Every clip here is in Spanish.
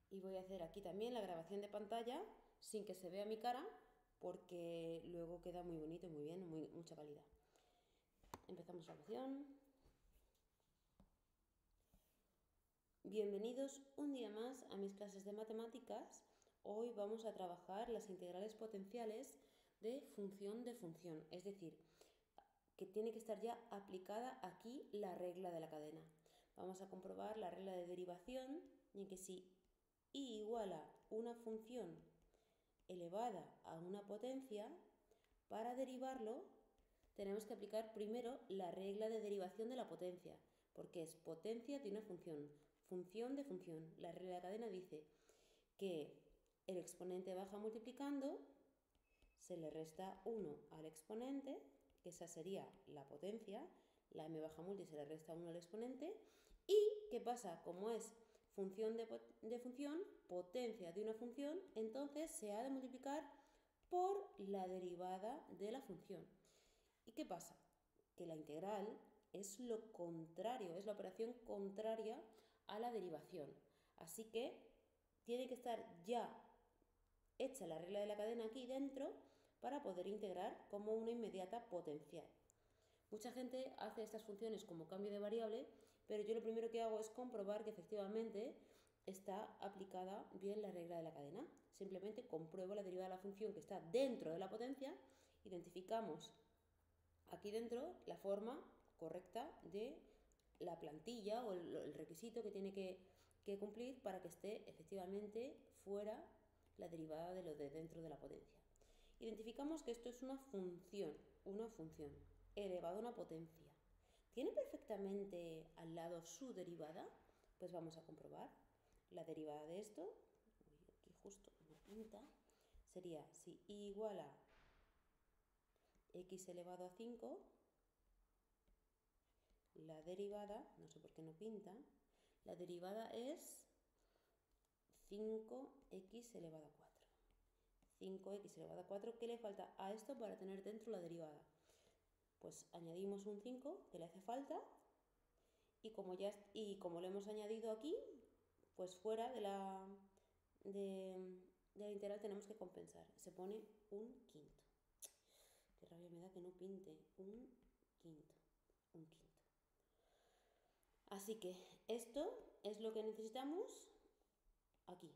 Y voy a hacer aquí también la grabación de pantalla sin que se vea mi cara, porque luego queda muy bonito y muy bien, mucha calidad. Empezamos la lección. Bienvenidos un día más a mis clases de matemáticas. Hoy vamos a trabajar las integrales potenciales de función, es decir, que tiene que estar ya aplicada aquí la regla de la cadena. Vamos a comprobar la regla de derivación y que si y igual a una función elevada a una potencia, para derivarlo tenemos que aplicar primero la regla de derivación de la potencia, porque es potencia de una función de función. La regla de la cadena dice que el exponente baja multiplicando, se le resta 1 al exponente, que esa sería la potencia, la m baja multi se le resta 1 al exponente, y ¿qué pasa? Como es función de función, potencia de una función, entonces se ha de multiplicar por la derivada de la función. ¿Y qué pasa? Que la integral es lo contrario, es la operación contraria a la derivación. Así que tiene que estar ya hecha la regla de la cadena aquí dentro para poder integrar como una inmediata potencial. Mucha gente hace estas funciones como cambio de variable, pero yo lo primero que hago es comprobar que efectivamente está aplicada bien la regla de la cadena. Simplemente compruebo la derivada de la función que está dentro de la potencia, identificamos aquí dentro la forma correcta de la plantilla o el requisito que tiene que cumplir para que esté efectivamente fuera la derivada de lo de dentro de la potencia. Identificamos que esto es una función elevado a una potencia. ¿Tiene perfectamente al lado su derivada? Pues vamos a comprobar. La derivada de esto, aquí justo una pinta, sería si y igual a x elevado a 5, la derivada, no sé por qué no pinta, la derivada es 5x elevado a 4. 5x elevado a 4, ¿qué le falta a esto para tener dentro la derivada? Pues añadimos un 5 que le hace falta y como lo hemos añadido aquí, pues fuera de la integral tenemos que compensar. Se pone un quinto. Qué rabia me da que no pinte. Un quinto. Así que esto es lo que necesitamos aquí.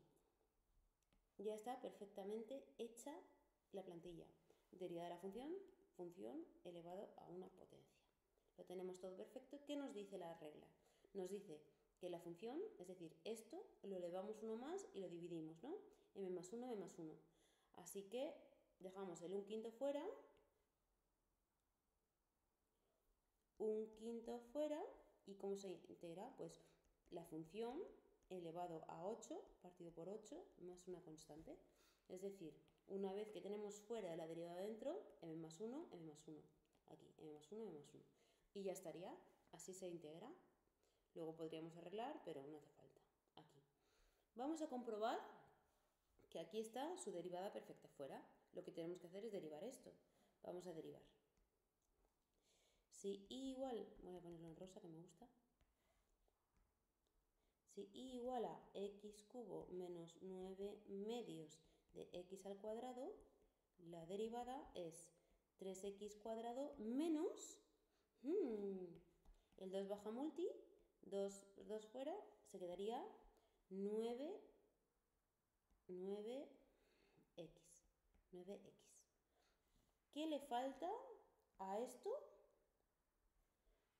Ya está perfectamente hecha la plantilla. Derivada de la función elevado a una potencia. Lo tenemos todo perfecto. ¿Qué nos dice la regla? Nos dice que la función, es decir, esto lo elevamos uno más y lo dividimos, ¿no? m más 1, m más 1. Así que dejamos el 1/5 fuera, ¿y cómo se integra? Pues la función elevado a 8 partido por 8 más una constante. Es decir, una vez que tenemos fuera la derivada dentro, m más 1, m más 1. Aquí, m más 1, m más 1. Y ya estaría, así se integra. Luego podríamos arreglar, pero no hace falta. Aquí. Vamos a comprobar que aquí está su derivada perfecta fuera. Lo que tenemos que hacer es derivar esto. Vamos a derivar. Si y igual, voy a ponerlo en rosa que me gusta. Si y igual a x cubo menos 9 medios de x al cuadrado, la derivada es 3x cuadrado menos, el 2 baja multi, 2 fuera, se quedaría 9x. 9x. ¿Qué le falta a esto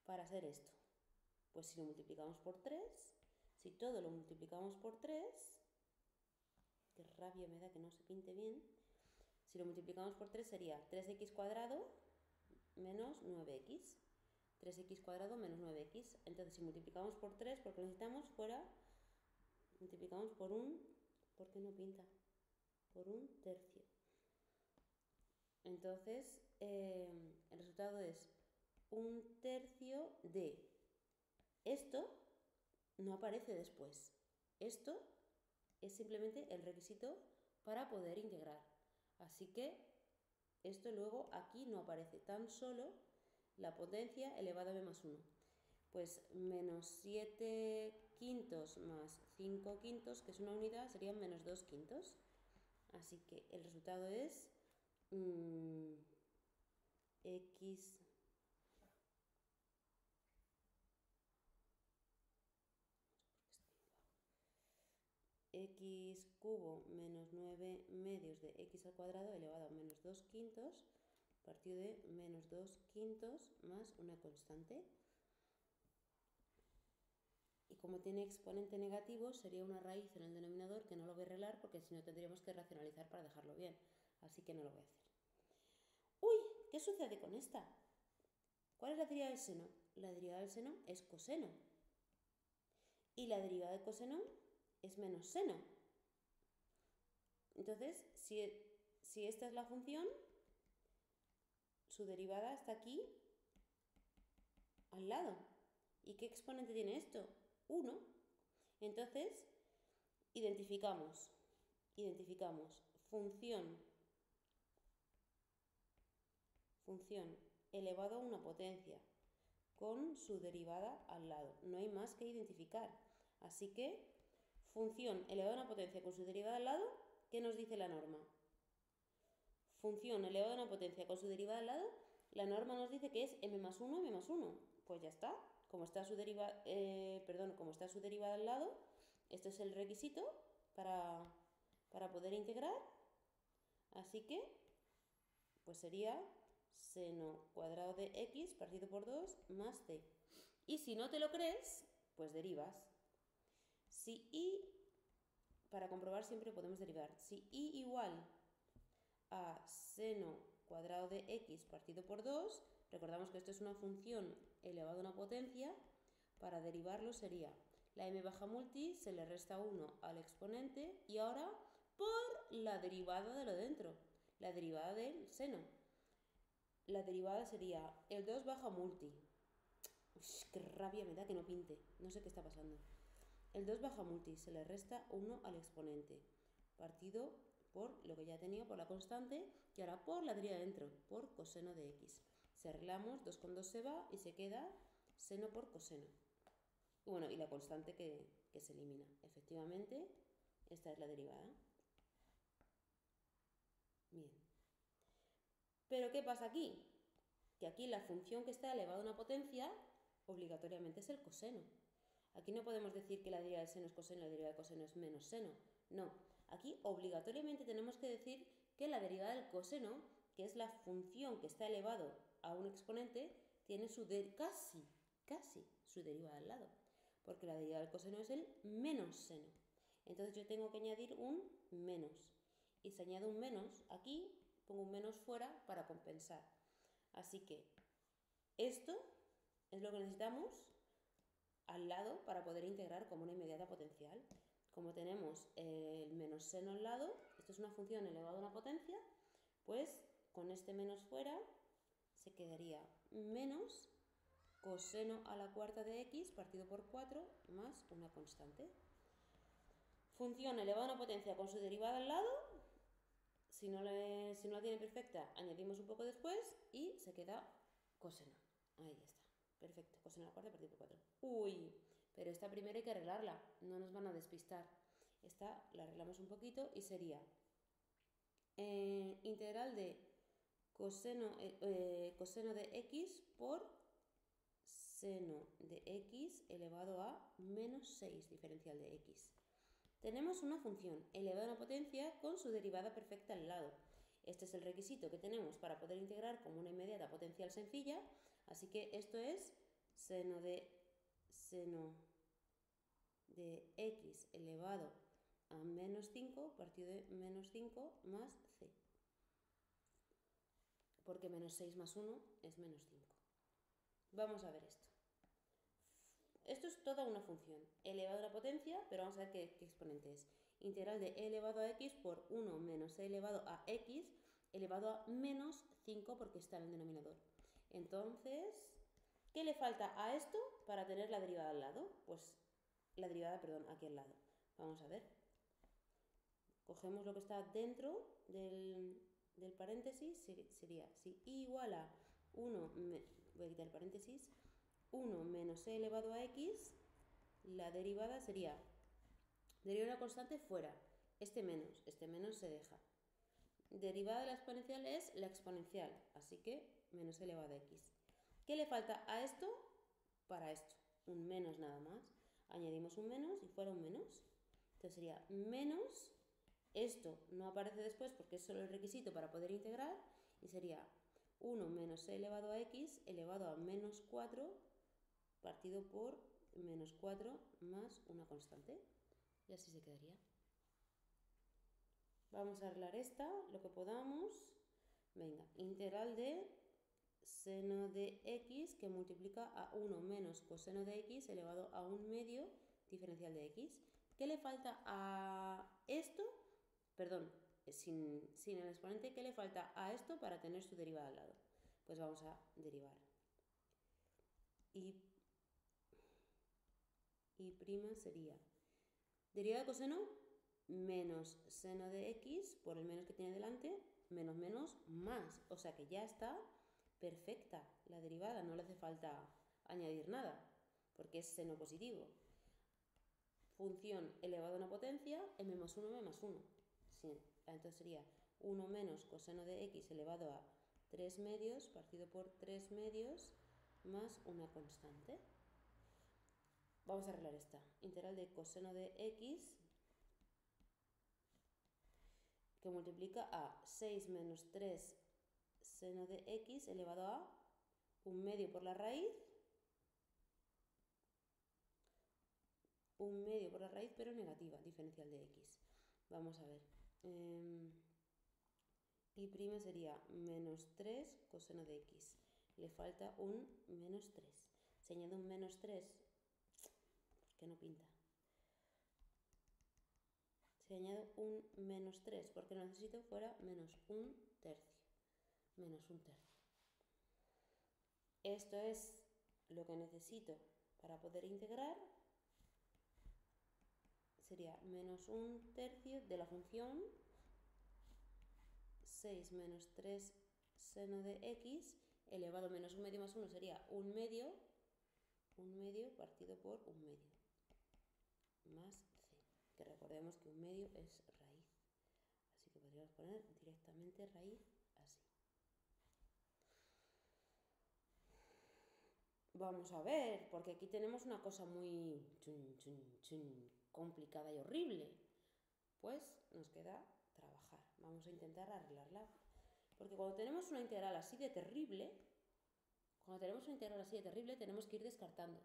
para hacer esto? Pues si lo multiplicamos por 3, si todo lo multiplicamos por 3, qué rabia me da que no se pinte bien, si lo multiplicamos por 3 sería 3x cuadrado menos 9x. 3x cuadrado menos 9x. Entonces si multiplicamos por 3, porque lo necesitamos fuera, multiplicamos por ¿por qué no pinta? Por 1/3. Entonces el resultado es 1/3 de esto. No aparece después. Esto es simplemente el requisito para poder integrar. Así que esto luego aquí no aparece, tan solo la potencia elevada a b más 1. Pues menos 7 quintos más 5 quintos, que es una unidad, serían menos 2 quintos. Así que el resultado es x cubo menos 9 medios de x al cuadrado elevado a menos 2 quintos partido de menos 2 quintos más una constante. Y como tiene exponente negativo, sería una raíz en el denominador que no lo voy a arreglar porque si no tendríamos que racionalizar para dejarlo bien. Así que no lo voy a hacer. ¡Uy! ¿Qué sucede con esta? ¿Cuál es la derivada del seno? La derivada del seno es coseno. Y la derivada de coseno es menos seno. Entonces, si esta es la función, su derivada está aquí al lado. ¿Y qué exponente tiene esto? 1. Entonces, identificamos función elevado a una potencia con su derivada al lado. No hay más que identificar. Así que, función elevada a una potencia con su derivada al lado, ¿qué nos dice la norma? Función elevada a una potencia con su derivada al lado, la norma nos dice que es m más 1, m más 1. Pues ya está. Como está su derivada al lado, este es el requisito para poder integrar. Así que, pues sería seno cuadrado de x partido por 2 más c. Y si no te lo crees, pues derivas. Si y, para comprobar siempre podemos derivar. Si y igual a seno cuadrado de x partido por 2, recordamos que esto es una función elevado a una potencia, para derivarlo sería la m baja multi, se le resta 1 al exponente y ahora por la derivada de lo dentro, la derivada del seno. La derivada sería el 2 baja multi. Uy, qué rabia me da que no pinte, no sé qué está pasando. El 2 baja multi, se le resta 1 al exponente, partido por lo que ya tenía, por la constante, y ahora por la derivada dentro, por coseno de x. Si arreglamos, 2 con 2 se va y se queda seno por coseno. Bueno, y la constante que se elimina. Efectivamente, esta es la derivada. Bien. Pero ¿qué pasa aquí? Que aquí la función que está elevada a una potencia obligatoriamente es el coseno. Aquí no podemos decir que la derivada del seno es coseno y la derivada del coseno es menos seno. No, aquí obligatoriamente tenemos que decir que la derivada del coseno, que es la función que está elevado a un exponente, tiene casi su derivada al lado. Porque la derivada del coseno es el menos seno. Entonces yo tengo que añadir un menos. Y si añado un menos aquí, pongo un menos fuera para compensar. Así que esto es lo que necesitamos al lado para poder integrar como una inmediata potencial. Como tenemos el menos seno al lado, esto es una función elevada a una potencia, pues con este menos fuera se quedaría menos coseno a la cuarta de x partido por 4 más una constante. Función elevada a una potencia con su derivada al lado. Si no la tiene perfecta, añadimos un poco después y se queda coseno. Ahí está. Perfecto. Coseno a la cuarta partido por 4. Uy, pero esta primera hay que arreglarla. No nos van a despistar. Esta la arreglamos un poquito y sería integral de coseno de x por seno de x elevado a menos 6 diferencial de x. Tenemos una función elevada a una potencia con su derivada perfecta al lado. Este es el requisito que tenemos para poder integrar como una inmediata potencial sencilla. Así que esto es seno de x elevado a menos 5 partido de menos 5 más c. Porque menos 6 más 1 es menos 5. Vamos a ver esto. Esto es toda una función elevado a la potencia, pero vamos a ver qué exponente es. Integral de e elevado a x por 1 menos e elevado a x elevado a menos 5 porque está en el denominador. Entonces, ¿qué le falta a esto para tener la derivada al lado? Pues la derivada, perdón, aquí al lado. Vamos a ver. Cogemos lo que está dentro del paréntesis, sería si i igual a 1, voy a quitar el paréntesis, 1 menos e elevado a x, la derivada sería, derivar una constante fuera, este menos se deja. Derivada de la exponencial es la exponencial, así que menos e elevado a x. ¿Qué le falta a esto para esto? Un menos nada más. Añadimos un menos y fuera un menos. Entonces sería menos, esto no aparece después porque es solo el requisito para poder integrar, y sería 1 menos e elevado a x elevado a menos 4 partido por menos 4 más una constante. Y así se quedaría. Vamos a arreglar esta, lo que podamos. Venga, integral de seno de x que multiplica a 1 menos coseno de x elevado a 1 medio diferencial de x. ¿Qué le falta a esto? Perdón, sin el exponente, ¿qué le falta a esto para tener su derivada al lado? Pues vamos a derivar. Y prima sería derivada de coseno menos seno de x por el menos que tiene delante, menos menos más. O sea que ya está perfecta la derivada, no le hace falta añadir nada, porque es seno positivo. Función elevado a una potencia, m más 1, m más 1. Sí, entonces sería 1 menos coseno de x elevado a 3 medios partido por 3 medios más una constante. Vamos a arreglar esta. Integral de coseno de x que multiplica a 6 menos 3 seno de x elevado a 1 medio por la raíz, 1 medio por la raíz pero negativa, diferencial de x. Vamos a ver. Y prima sería menos 3 coseno de x. Le falta un menos 3. Se añade un menos 3, ¿por qué no pinta? Se añade un menos 3 porque lo necesito fuera menos 1 tercio. Menos 1 tercio. Esto es lo que necesito para poder integrar. Sería menos 1 tercio de la función 6 menos 3 seno de x elevado a menos 1 medio más 1 sería 1 medio partido por 1 medio más c, que recordemos que 1 medio es raíz, así que podríamos poner directamente raíz así. Vamos a ver, porque aquí tenemos una cosa muy complicada y horrible. Pues nos queda trabajar. Vamos a intentar arreglarla. Porque cuando tenemos una integral así de terrible, tenemos que ir descartando.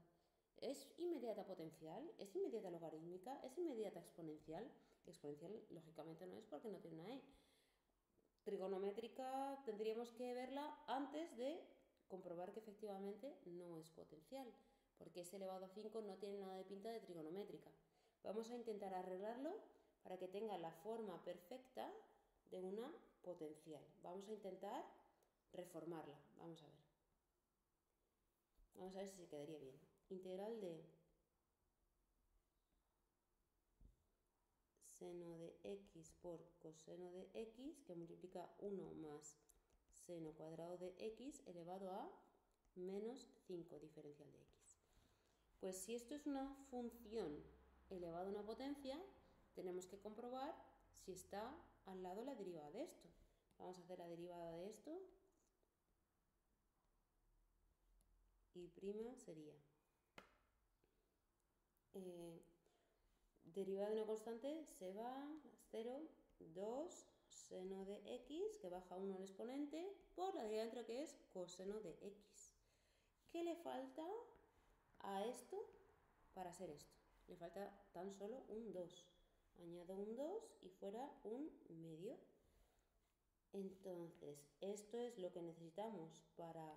¿Es inmediata potencial? ¿Es inmediata logarítmica? ¿Es inmediata exponencial? Exponencial, lógicamente, no es porque no tiene una e. Trigonométrica tendríamos que verla antes de comprobar que efectivamente no es potencial, porque s elevado a 5 no tiene nada de pinta de trigonométrica. Vamos a intentar arreglarlo para que tenga la forma perfecta de una potencial. Vamos a intentar reformarla. Vamos a ver. Vamos a ver si se quedaría bien. Integral de seno de x por coseno de x, que multiplica 1 más seno cuadrado de x elevado a menos 5 diferencial de x. Pues si esto es una función elevada a una potencia, tenemos que comprobar si está al lado la derivada de esto. Vamos a hacer la derivada de esto. Y prima sería derivada de una constante se va 0, 2 seno de x, que baja 1 al exponente, por la derivada dentro que es coseno de x. ¿Qué le falta a esto para ser esto? Le falta tan solo un 2. Añado un 2 y fuera un medio. Entonces, esto es lo que necesitamos para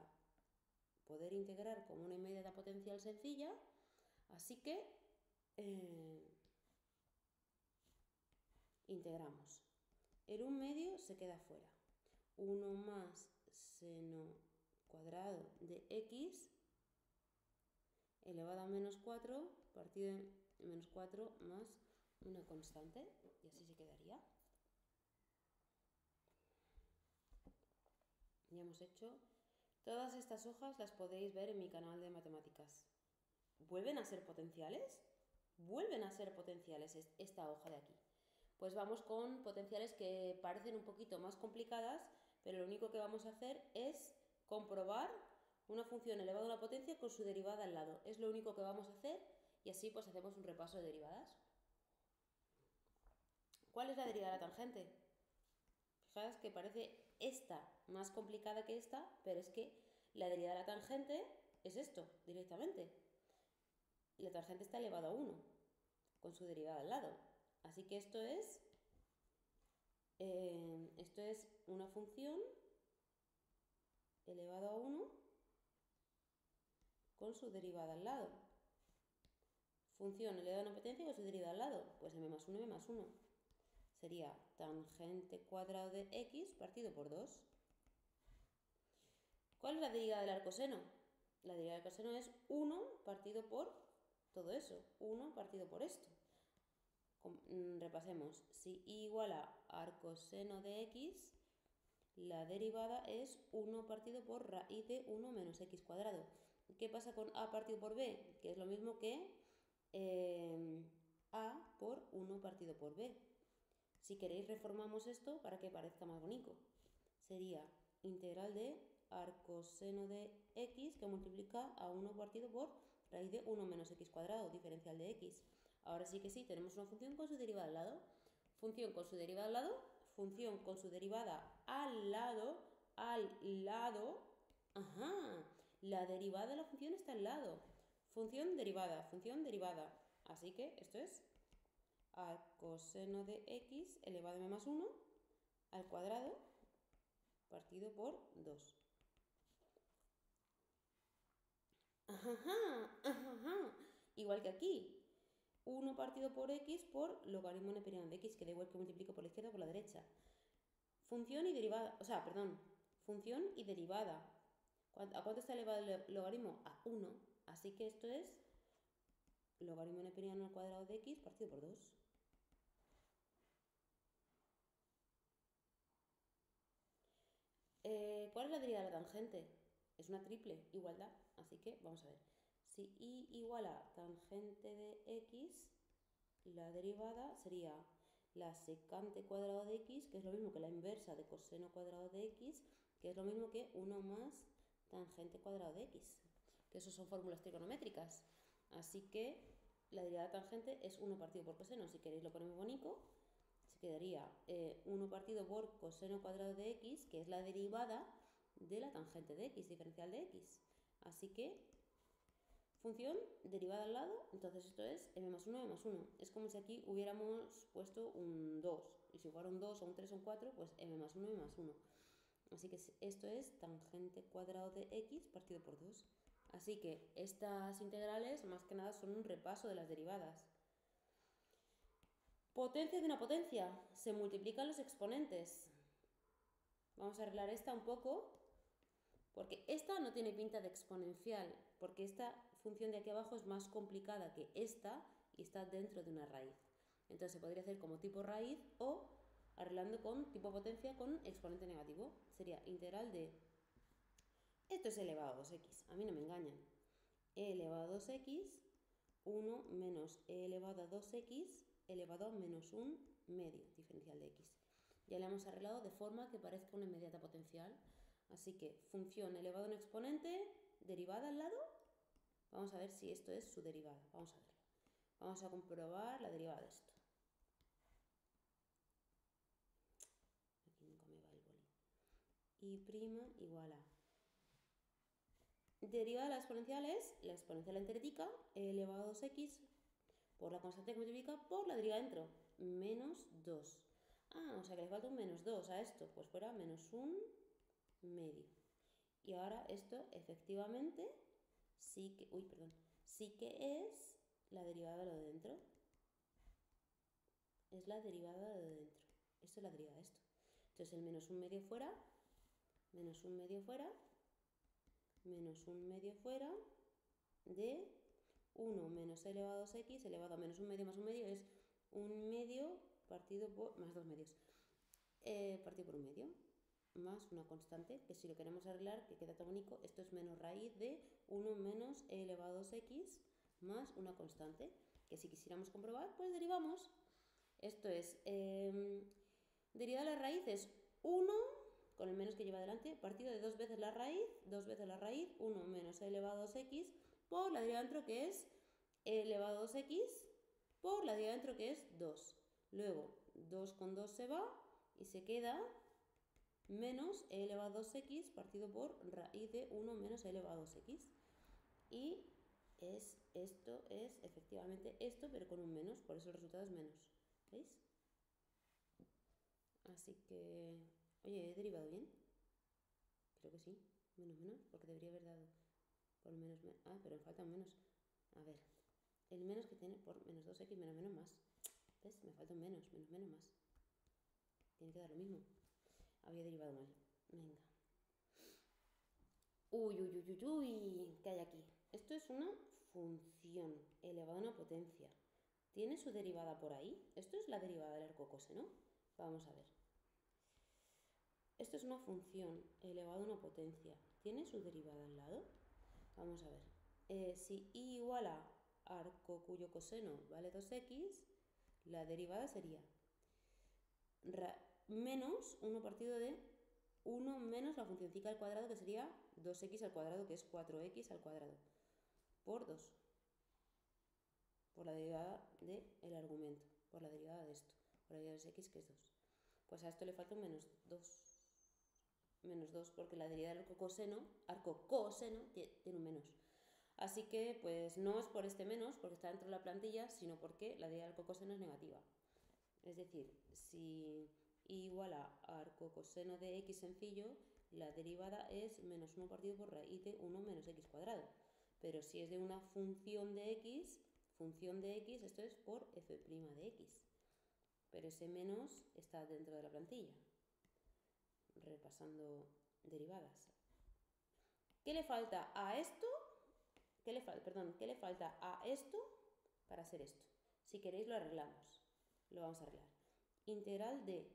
poder integrar como una inmediata potencial sencilla. Así que integramos. El 1 medio se queda fuera. 1 más seno cuadrado de x elevado a menos 4 partido de menos 4 más una constante. Y así se quedaría. Ya hemos hecho Todas estas hojas las podéis ver en mi canal de matemáticas. ¿Vuelven a ser potenciales? Vuelven a ser potenciales esta hoja de aquí. Pues vamos con potenciales que parecen un poquito más complicadas, pero lo único que vamos a hacer es comprobar una función elevada a una potencia con su derivada al lado. Es lo único que vamos a hacer y así pues hacemos un repaso de derivadas. ¿Cuál es la derivada de la tangente? Fijaos que parece esta más complicada que esta, pero es que la derivada de la tangente es esto, directamente. Y la tangente está elevada a 1, con su derivada al lado. Así que esto es una función elevado a 1 con su derivada al lado. Función elevada a una potencia con su derivada al lado. Pues m más 1, m más 1. Sería tangente cuadrado de x partido por 2. ¿Cuál es la derivada del arcoseno? La derivada del arcoseno es 1 partido por todo eso. 1 partido por esto. Repasemos. Si y igual a arcoseno de x, la derivada es 1 partido por raíz de 1 menos x cuadrado. ¿Qué pasa con a partido por b? Que es lo mismo que a por 1 partido por b. Si queréis reformamos esto para que parezca más bonito. Sería integral de arcoseno de x que multiplica a 1 partido por raíz de 1 menos x cuadrado, diferencial de x. Ahora sí que sí, tenemos una función con su derivada al lado. Función con su derivada al lado, función con su derivada al lado, ajá, la derivada de la función está al lado. Función derivada. Así que esto es arcoseno de x elevado a m más 1 al cuadrado partido por 2. Ajá. Igual que aquí. 1 partido por x por logaritmo neperiano de x, que da igual que multiplico por la izquierda o por la derecha. Función y derivada, función y derivada. ¿A cuánto está elevado el logaritmo? A 1. Así que esto es logaritmo neperiano al cuadrado de x partido por 2. ¿Cuál es la derivada de la tangente? Es una triple igualdad, así que vamos a ver. Si y igual a tangente de x, la derivada sería la secante cuadrado de x, que es lo mismo que la inversa de coseno cuadrado de x, que es lo mismo que 1 más tangente cuadrado de x, que eso son fórmulas trigonométricas. Así que la derivada de tangente es 1 partido por coseno. Si queréis lo ponemos bonito. Se quedaría 1 partido por coseno cuadrado de x, que es la derivada de la tangente de x, diferencial de x. Así que función derivada al lado, entonces esto es m más 1, m más 1. Es como si aquí hubiéramos puesto un 2. Y si fuera un 2 o un 3 o un 4, pues m más 1, m más 1. Así que esto es tangente cuadrado de x partido por 2. Así que estas integrales más que nada son un repaso de las derivadas. Potencia de una potencia. Se multiplican los exponentes. Vamos a arreglar esta un poco, porque esta no tiene pinta de exponencial, porque esta función de aquí abajo es más complicada que esta y está dentro de una raíz. Entonces se podría hacer como tipo raíz o arreglando con tipo potencia con exponente negativo. Sería integral de... Esto es elevado a 2x, a mí no me engañan. E elevado a 2x, 1 menos e elevado a 2x elevado a menos 1 medio, diferencial de x. Ya le hemos arreglado de forma que parezca una inmediata potencial. Así que función elevado a un exponente, derivada al lado. Vamos a ver si esto es su derivada. Vamos a verlo. Vamos a comprobar la derivada de esto. Aquí nunca me va el boli. Y prima igual a... Derivada de la exponencial es la exponencial enterética, e elevado a 2x por la constante que multiplica por la derivada dentro, menos 2. O sea que le falta un menos 2 a esto, pues fuera menos 1 medio. Y ahora esto efectivamente sí que es la derivada de lo de dentro. Es la derivada de lo de dentro. Esto es la derivada de esto. Entonces el menos 1 medio fuera, menos 1 medio fuera, menos 1 medio fuera de 1 menos e elevado a 2x elevado a menos 1 medio más 1 medio es 1 medio partido por... más 2 medios. Partido por 1 medio. más una constante, que si lo queremos arreglar, que queda tan bonito, esto es menos raíz de 1 menos e elevado a 2x más una constante, que si quisiéramos comprobar, pues derivamos. Esto es, derivada de la raíz es 1, con el menos que lleva adelante, partido de 2 veces la raíz, 1 menos e elevado a 2x, por la derivada dentro que es e elevado a 2x, por la derivada dentro que es 2. Luego, 2 con 2 se va y se queda menos e elevado a 2x partido por raíz de 1 menos e elevado a 2x. Y esto es efectivamente esto, pero con un menos, por eso el resultado es menos. ¿Veis? Así que, oye, ¿he derivado bien? Creo que sí, menos, porque debería haber dado por menos, pero me falta un menos. A ver, el menos que tiene por menos 2x menos más. ¿Ves? Me falta un menos más. Tiene que dar lo mismo. Había derivado mal. Venga. Uy, ¿qué hay aquí? Esto es una función elevada a una potencia. ¿Tiene su derivada por ahí? Esto es la derivada del arco coseno. Vamos a ver. Esto es una función elevada a una potencia. ¿Tiene su derivada al lado? Vamos a ver. Si y igual a arco cuyo coseno vale 2x, la derivada sería menos 1 partido de 1 menos la funcióncica al cuadrado, que sería 2x al cuadrado, que es 4x al cuadrado, por 2. Por la derivada del argumento, por la derivada de esto, por la derivada de x, que es 2. Pues a esto le falta un menos 2. Menos 2, porque la derivada del arco coseno tiene un menos. Así que, pues no es por este menos, porque está dentro de la plantilla, sino porque la derivada del arcocoseno es negativa. Es decir, si y igual a arco coseno de x sencillo, la derivada es menos 1 partido por raíz de 1 menos x cuadrado. Pero si es de una función de x, esto es por f' de x. Pero ese menos está dentro de la plantilla. Repasando derivadas. ¿Qué le falta a esto? ¿Qué le falta a esto para hacer esto? Si queréis lo arreglamos. Lo vamos a arreglar. Integral de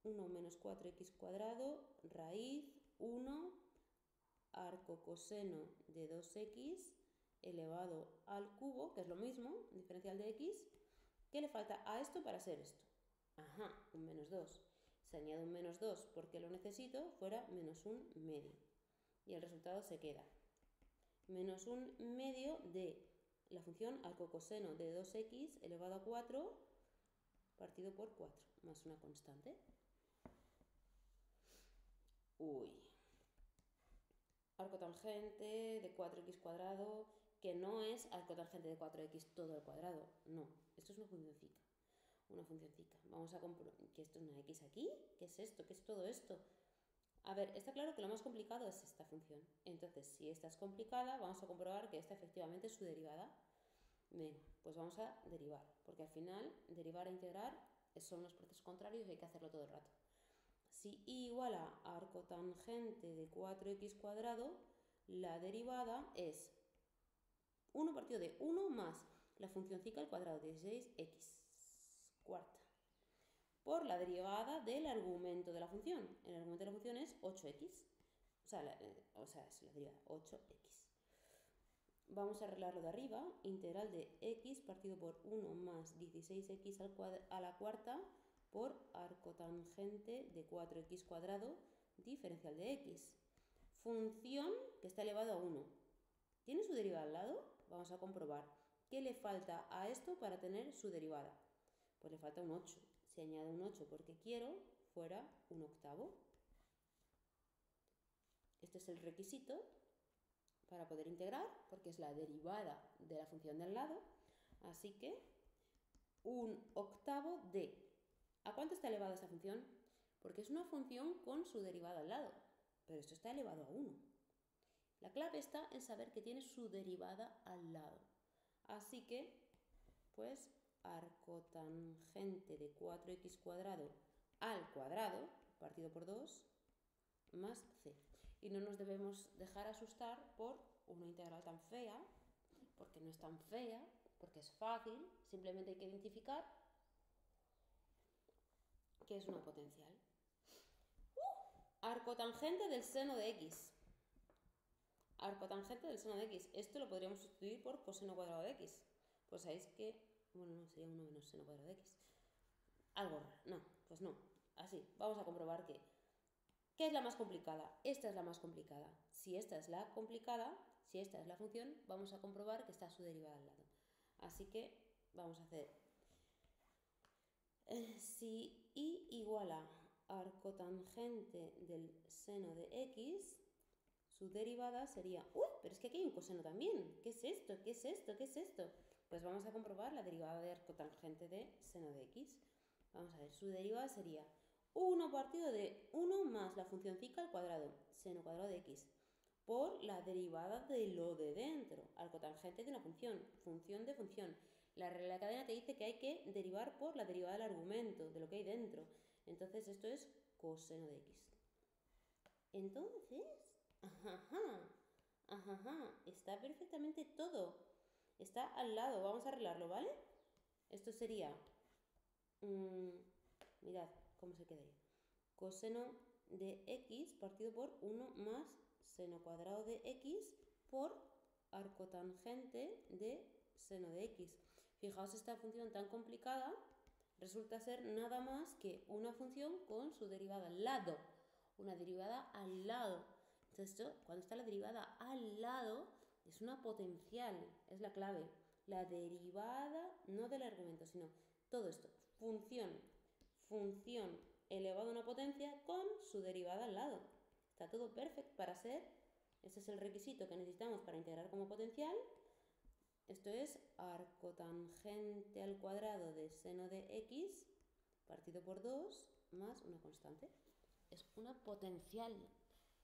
1 menos 4x cuadrado, raíz 1, arco coseno de 2x elevado al cubo, que es lo mismo, diferencial de x. ¿Qué le falta a esto para hacer esto? Ajá, un menos 2. Se añade un menos 2 porque lo necesito, fuera menos un medio. Y el resultado se queda menos un medio de la función arco coseno de 2x elevado a 4 partido por 4, más una constante. Arco tangente de 4x cuadrado, que no es arco tangente de 4x todo al cuadrado, no, esto es una funcióncica. Vamos a comprobar que esto es una x aquí. ¿Qué es esto? ¿Qué es todo esto? A ver, está claro que lo más complicado es esta función. Entonces, si esta es complicada, vamos a comprobar que esta efectivamente es su derivada. Venga, pues vamos a derivar, porque al final derivar e integrar son los procesos contrarios y hay que hacerlo todo el rato. Si y igual a arco tangente de 4x cuadrado, la derivada es 1 partido de 1 más la funcióncica al cuadrado de 16x cuarta por la derivada del argumento de la función. El argumento de la función es 8x. O sea, es la derivada 8x. Vamos a arreglar lo de arriba. Integral de x partido por 1 más 16x a la cuarta por arco tangente de 4x cuadrado diferencial de x. Función que está elevado a 1. ¿Tiene su derivada al lado? Vamos a comprobar. ¿Qué le falta a esto para tener su derivada? Pues le falta un 8. Si añado un 8 porque quiero, fuera un octavo. Este es el requisito para poder integrar, porque es la derivada de la función del lado. Así que un octavo de... ¿A cuánto está elevada esta función? Porque es una función con su derivada al lado, pero esto está elevado a 1. La clave está en saber que tiene su derivada al lado. Así que, pues, arco tangente de 4x cuadrado al cuadrado, partido por 2, más c. Y no nos debemos dejar asustar por una integral tan fea, porque no es tan fea, porque es fácil, simplemente hay que identificar que es una potencial. Arcotangente del seno de x. Arcotangente del seno de x. Esto lo podríamos sustituir por coseno cuadrado de x. Pues sabéis que, bueno, no, sería 1 menos seno cuadrado de x. Algo raro. No, pues no. Así, vamos a comprobar que... ¿Qué es la más complicada? Esta es la más complicada. Si esta es la complicada, si esta es la función, vamos a comprobar que está su derivada al lado. Así que vamos a hacer... si y igual a arcotangente del seno de x, su derivada sería... ¡Uy! Pero es que aquí hay un coseno también. ¿Qué es esto? ¿Qué es esto? ¿Qué es esto? Pues vamos a comprobar la derivada de arcotangente de seno de x. Vamos a ver, su derivada sería 1 partido de 1 más la función phi al cuadrado, seno cuadrado de x, por la derivada de lo de dentro, arcotangente de una función, función de función. La regla de la cadena te dice que hay que derivar por la derivada del argumento, de lo que hay dentro. Entonces esto es coseno de x. Entonces, está perfectamente todo. Está al lado, vamos a arreglarlo, ¿vale? Esto sería, mirad cómo se quedaría. Coseno de x partido por 1 más seno cuadrado de x por arcotangente de seno de x. Fijaos, esta función tan complicada resulta ser nada más que una función con su derivada al lado. Una derivada al lado. Entonces, esto, cuando está la derivada al lado, es una potencial, es la clave. La derivada, no del argumento, sino todo esto. Función elevado a una potencia con su derivada al lado. Está todo perfecto para ser. Ese es el requisito que necesitamos para integrar como potencial. Esto es arcotangente al cuadrado de seno de x partido por 2 más una constante. Es una potencial.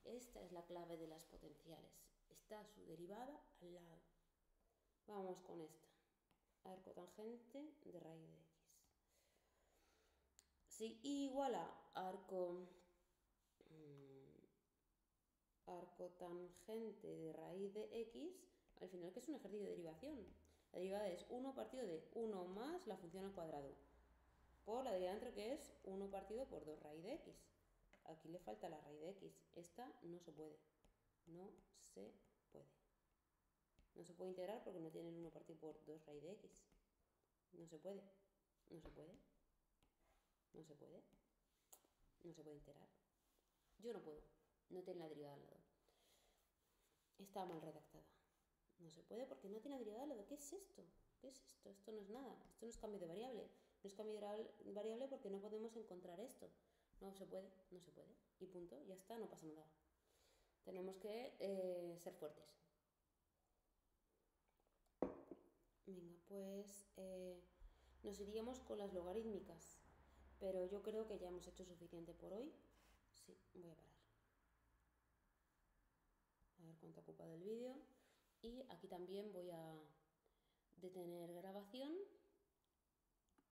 Esta es la clave de las potenciales. Está su derivada al lado. Vamos con esta. Arcotangente de raíz de x. Si y igual a arcotangente de raíz de x, al final que es un ejercicio de derivación. La derivada es 1 partido de 1 más la función al cuadrado por la derivada dentro que es 1 partido por 2 raíz de x. Aquí le falta la raíz de x. Esta no se puede. No se puede. No se puede integrar porque no tiene el 1 partido por 2 raíz de x. No se puede. No se puede. No se puede. No se puede integrar. Yo no puedo. No tiene la derivada al lado. Está mal redactada. No se puede porque no tiene la derivada al lado. ¿Qué es esto? ¿Qué es esto? Esto no es nada. Esto no es cambio de variable. No es cambio de variable porque no podemos encontrar esto. No se puede. No se puede. Y punto. Ya está. No pasa nada. Tenemos que ser fuertes. Venga, pues nos iríamos con las logarítmicas. Pero yo creo que ya hemos hecho suficiente por hoy. Sí, voy a parar. A ver cuánto ha ocupado el vídeo. Y aquí también voy a detener grabación